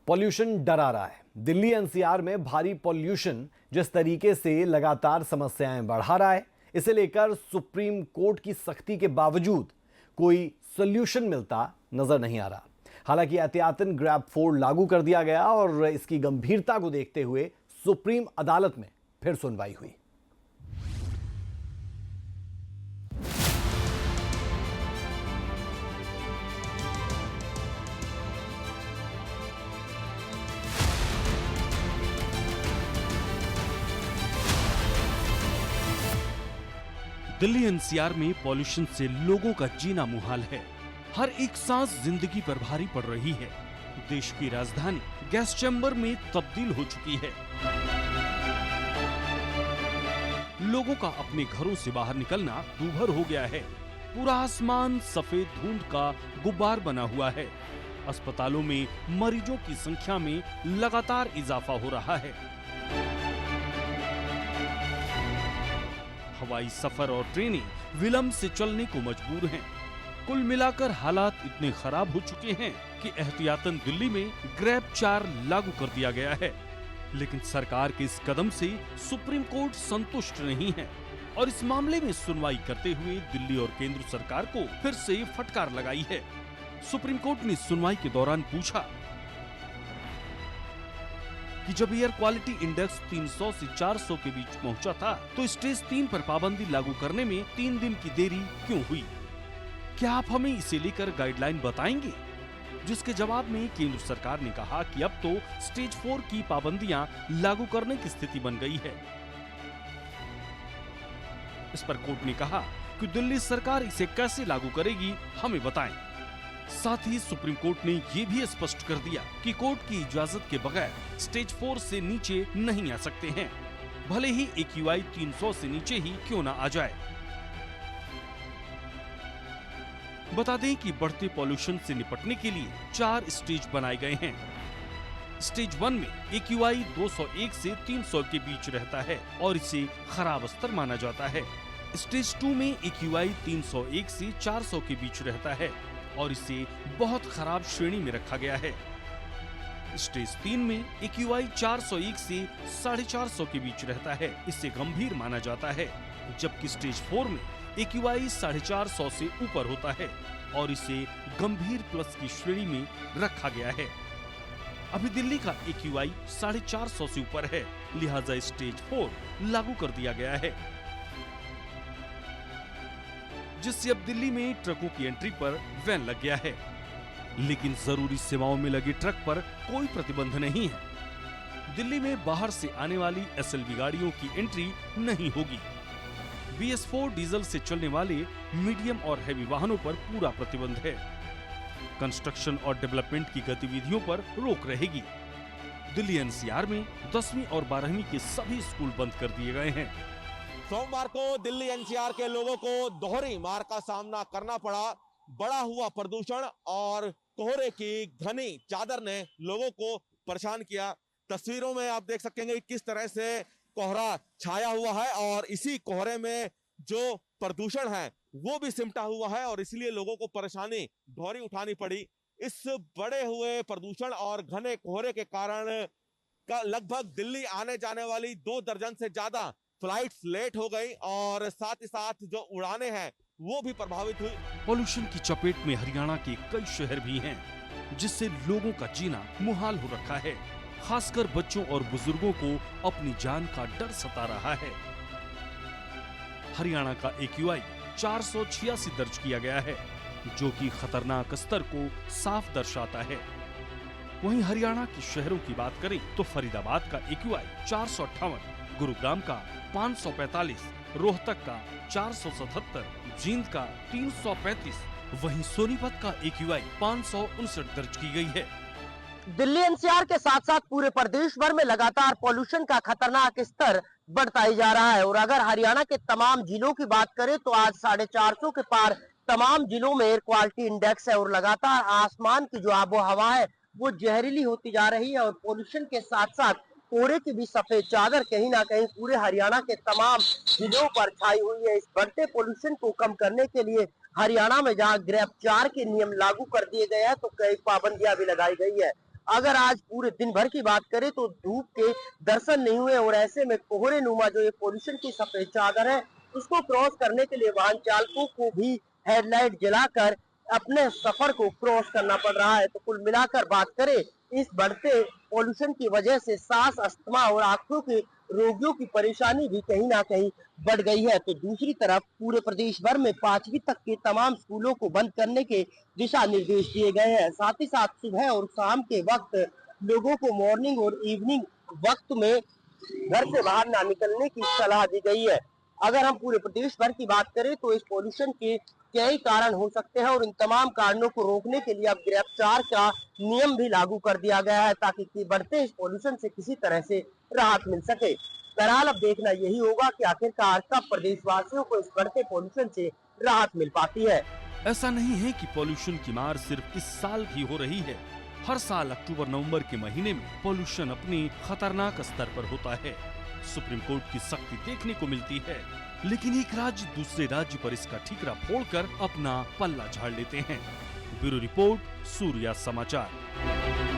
Pollution डरा रहा है। दिल्ली एनसीआर में भारी पॉल्यूशन जिस तरीके से लगातार समस्याएं बढ़ा रहा है, इसे लेकर सुप्रीम कोर्ट की सख्ती के बावजूद कोई सॉल्यूशन मिलता नजर नहीं आ रहा। हालांकि एहतियातन ग्रैब 4 लागू कर दिया गया और इसकी गंभीरता को देखते हुए सुप्रीम अदालत में फिर सुनवाई हुई। दिल्ली एनसीआर में पॉल्यूशन से लोगों का जीना मुहाल है। हर एक सांस जिंदगी पर भारी पड़ रही है। देश की राजधानी गैस चैम्बर में तब्दील हो चुकी है। लोगों का अपने घरों से बाहर निकलना दूभर हो गया है। पूरा आसमान सफेद धुंध का गुब्बार बना हुआ है। अस्पतालों में मरीजों की संख्या में लगातार इजाफा हो रहा है। हवाई सफर और ट्रेनें विलंब से चलने को मजबूर हैं। कुल मिलाकर हालात इतने खराब हो चुके हैं कि एहतियातन दिल्ली में ग्रैब 4 लागू कर दिया गया है। लेकिन सरकार के इस कदम से सुप्रीम कोर्ट संतुष्ट नहीं है और इस मामले में सुनवाई करते हुए दिल्ली और केंद्र सरकार को फिर से फटकार लगाई है। सुप्रीम कोर्ट ने सुनवाई के दौरान पूछा कि जब एयर क्वालिटी इंडेक्स 300 से 400 के बीच पहुंचा था तो स्टेज 3 पर पाबंदी लागू करने में 3 दिन की देरी क्यों हुई? क्या आप हमें इसे लेकर गाइडलाइन बताएंगे? जिसके जवाब में केंद्र सरकार ने कहा कि अब तो स्टेज 4 की पाबंदियां लागू करने की स्थिति बन गई है। इस पर कोर्ट ने कहा कि दिल्ली सरकार इसे कैसे लागू करेगी, हमें बताएं। साथ ही सुप्रीम कोर्ट ने ये भी स्पष्ट कर दिया कि कोर्ट की इजाजत के बगैर स्टेज 4 से नीचे नहीं आ सकते हैं, भले ही AQI 300 से नीचे ही क्यों ना आ जाए। बता दें कि बढ़ते पॉल्यूशन से निपटने के लिए 4 स्टेज बनाए गए हैं। स्टेज 1 में AQI 201 से 300 के बीच रहता है और इसे खराब स्तर माना जाता है। स्टेज 2 में AQI 301 से 400 के बीच रहता है और इसे बहुत खराब श्रेणी में रखा गया है। स्टेज 3 में AQI 401 से 450 के बीच रहता है, इसे गंभीर माना जाता है। जबकि स्टेज 4 में AQI 450 से ऊपर होता है और इसे गंभीर प्लस की श्रेणी में रखा गया है। अभी दिल्ली का AQI 450 से ऊपर है, लिहाजा स्टेज 4 लागू कर दिया गया है, जिससे अब दिल्ली में ट्रकों की एंट्री पर बैन लग गया है। लेकिन जरूरी सेवाओं में लगे ट्रक पर कोई प्रतिबंध नहीं है। दिल्ली में बाहर से आने वाली SLV गाड़ियों की एंट्री नहीं होगी। BS4 डीजल से चलने वाले मीडियम और हैवी वाहनों पर पूरा प्रतिबंध है। कंस्ट्रक्शन और डेवलपमेंट की गतिविधियों पर रोक रहेगी। दिल्ली एनसीआर में 10वीं और 12वीं के सभी स्कूल बंद कर दिए गए हैं। सोमवार को दिल्ली एनसीआर के लोगों को दोहरी मार का सामना करना पड़ा। बढ़ा हुआ प्रदूषण और कोहरे की घनी चादर ने लोगों को परेशान किया। तस्वीरों में आप देख सकेंगे कि किस तरह से कोहरा छाया हुआ है और इसी कोहरे में जो प्रदूषण है वो भी सिमटा हुआ है और इसलिए लोगों को परेशानी दोहरी उठानी पड़ी। इस बढ़े हुए प्रदूषण और घने कोहरे के कारण लगभग दिल्ली आने जाने वाली 2 दर्जन से ज्यादा फ्लाइट्स लेट हो गई और साथ ही साथ जो उड़ानें हैं वो भी प्रभावित हुई। पॉल्यूशन की चपेट में हरियाणा के कई शहर भी हैं, जिससे लोगों का जीना मुहाल हो रखा है। खासकर बच्चों और बुजुर्गों को अपनी जान का डर सता रहा है। हरियाणा का AQI 486 दर्ज किया गया है, जो कि खतरनाक स्तर को साफ दर्शाता है। वहीं हरियाणा के शहरों की बात करें तो फरीदाबाद का AQI 458, गुरुग्राम का 545, रोहतक का 477, जींद का 335, वहीं सोनीपत का AQI 559 दर्ज की गई है। दिल्ली एनसीआर के साथ साथ पूरे प्रदेश भर में लगातार पॉल्यूशन का खतरनाक स्तर बढ़ता ही जा रहा है और अगर हरियाणा के तमाम जिलों की बात करें तो आज 450 के पार तमाम जिलों में एयर क्वालिटी इंडेक्स है और लगातार आसमान की जो आबो हवा है वो जहरीली होती जा रही है और पॉल्यूशन के साथ साथ कोहरे की भी सफेद चादर कहीं ना कहीं पूरे हरियाणा के तमाम जिलों पर छाई हुई है। इस बढ़ते पॉल्यूशन को कम करने के लिए हरियाणा में जहां ग्रैब 4 के नियम लागू कर दिए गए हैं तो कई पाबंदियां भी लगाई गई है। अगर आज पूरे दिन भर की बात करें तो धूप के दर्शन नहीं हुए और ऐसे में कोहरे नुमा जो ये पोल्यूशन की सफेद चादर है उसको क्रॉस करने के लिए वाहन चालकों को भी हेडलाइट जलाकर अपने सफर को क्रॉस करना पड़ रहा है। तो कुल मिलाकर बात करें इस बढ़ते पॉल्यूशन की वजह से सांस, अस्थमा और आंखों के रोगियों की परेशानी भी कहीं ना कहीं बढ़ गई है। तो दूसरी तरफ पूरे प्रदेश भर में 5वीं तक के तमाम स्कूलों को बंद करने के दिशा निर्देश दिए गए हैं। साथ ही साथ सुबह और शाम के वक्त लोगों को मॉर्निंग और इवनिंग वक्त में घर से बाहर ना निकलने की सलाह दी गई है। अगर हम पूरे प्रदेश भर की बात करें तो इस पॉल्यूशन के कई कारण हो सकते हैं और इन तमाम कारणों को रोकने के लिए अब गिरफ्तार का नियम भी लागू कर दिया गया है ताकि बढ़ते इस पॉल्यूशन से किसी तरह से राहत मिल सके। बहरहाल अब देखना यही होगा कि आखिरकार कब प्रदेशवासियों को इस बढ़ते पॉल्यूशन से राहत मिल पाती है। ऐसा नहीं है कि पॉल्यूशन की मार सिर्फ इस साल ही हो रही है। हर साल अक्टूबर नवंबर के महीने में पॉल्यूशन अपनी खतरनाक स्तर पर होता है। सुप्रीम कोर्ट की सख्ती देखने को मिलती है, लेकिन एक राज्य दूसरे राज्य पर इसका ठीकरा फोड़कर अपना पल्ला झाड़ लेते हैं। ब्यूरो रिपोर्ट, सूर्या समाचार।